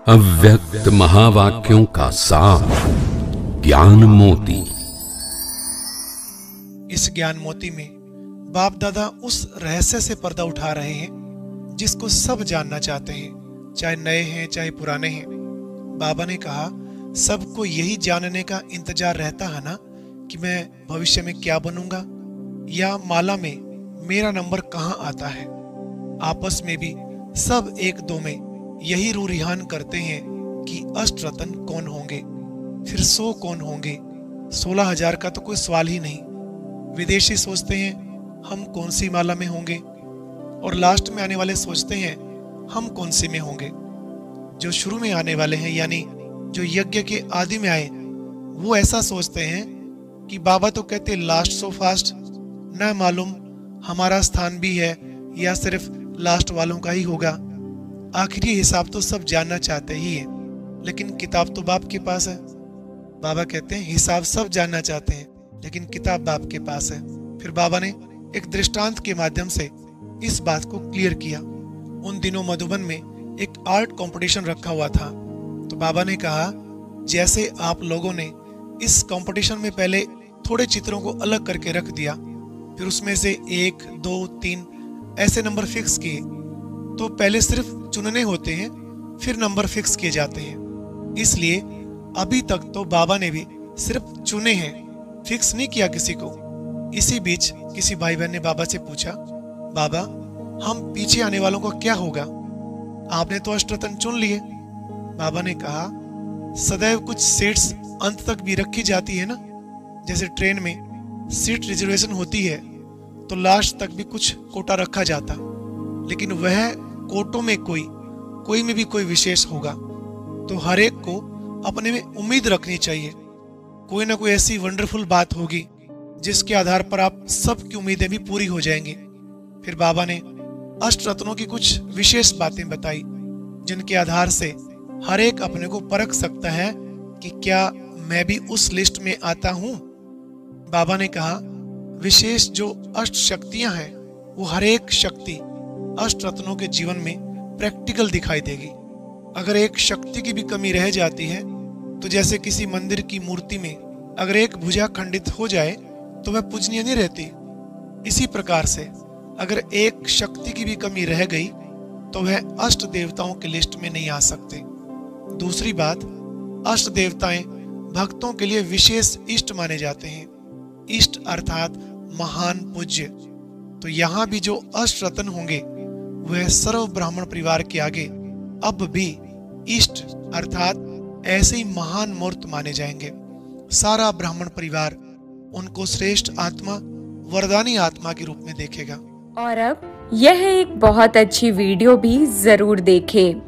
अव्यक्त महावाक्यों का सार ज्ञान मोती। इस ज्ञान मोती में बाप दादा उस रहस्य से पर्दा उठा रहे हैं जिसको सब जानना चाहते हैं, चाहे नए हैं चाहे पुराने हैं। बाबा ने कहा, सबको यही जानने का इंतजार रहता है ना कि मैं भविष्य में क्या बनूंगा या माला में मेरा नंबर कहाँ आता है। आपस में भी सब एक दो में यही रूरिहान करते हैं कि अष्ट रतन कौन होंगे, फिर 100 कौन होंगे। 16,000 का तो कोई सवाल ही नहीं। विदेशी सोचते हैं हम कौन सी माला में होंगे, और लास्ट में आने वाले सोचते हैं हम कौन सी में होंगे। जो शुरू में आने वाले हैं यानी जो यज्ञ के आदि में आए, वो ऐसा सोचते हैं कि बाबा तो कहते लास्ट सो फास्ट, न मालूम हमारा स्थान भी है या सिर्फ लास्ट वालों का ही होगा। आखिरी हिसाब तो सब जानना चाहते ही है, लेकिन किताब तो बाप के पास है। बाबा कहते हैं हिसाब सब जानना चाहते हैं, लेकिन किताब बाप के पास है। फिर बाबा ने एक दृष्टांत के माध्यम से इस बात को क्लियर किया। उन दिनों मधुबन में एक आर्ट कंपटीशन रखा हुआ था, तो बाबा ने कहा जैसे आप लोगों ने इस कंपटीशन में पहले थोड़े चित्रों को अलग करके रख दिया, फिर उसमें से 1, 2, 3 ऐसे नंबर फिक्स किए, तो पहले सिर्फ चुनने होते हैं, फिर नंबर फिक्स किए जाते हैं। इसलिए अभी तक तो बाबा ने भी सिर्फ चुने हैं, फिक्स नहीं किया किसी को। इसी बीच किसी भाई बहन ने बाबा से पूछा, बाबा हम पीछे आने वालों का क्या होगा, आपने तो अष्टरत्न चुन लिए। बाबा ने कहा सदैव कुछ सीट्स अंत तक भी रखी जाती है ना, जैसे ट्रेन में सीट रिजर्वेशन होती है तो लास्ट तक भी कुछ कोटा रखा जाता, लेकिन वह कोटों में कोई में भी कोई विशेष होगा। तो हर एक को अपने में उम्मीद रखनी चाहिए, कोई ना कोई ऐसी वंडरफुल बात होगी जिसके आधार पर आप सबकी उम्मीदें भी पूरी हो जाएंगी। फिर बाबा ने अष्ट रत्नों की कुछ विशेष बातें बताई, जिनके आधार से हर एक अपने को परख सकता है कि क्या मैं भी उस लिस्ट में आता हूँ। बाबा ने कहा विशेष जो अष्ट शक्तियां हैं, वो हर एक शक्ति अष्ट रत्नों के जीवन में प्रैक्टिकल दिखाई देगी। अगर एक शक्ति की भी कमी रह जाती है, तो जैसे किसी मंदिर की मूर्ति में अगर एक भुजा खंडित हो जाए तो वह पूजनीय नहीं रहती। इसी प्रकार से अगर एक शक्ति की भी कमी रह गई तो वह अष्ट देवताओं की लिस्ट में नहीं आ सकते। दूसरी बात, अष्ट देवताएं भक्तों के लिए विशेष इष्ट माने जाते हैं। इष्ट अर्थात महान पूज्य। तो यहाँ भी जो अष्ट रत्न होंगे वह सर्व ब्राह्मण परिवार के आगे अब भी इष्ट अर्थात ऐसे ही महान मूर्त माने जाएंगे। सारा ब्राह्मण परिवार उनको श्रेष्ठ आत्मा, वरदानी आत्मा के रूप में देखेगा। और अब यह एक बहुत अच्छी वीडियो भी जरूर देखें।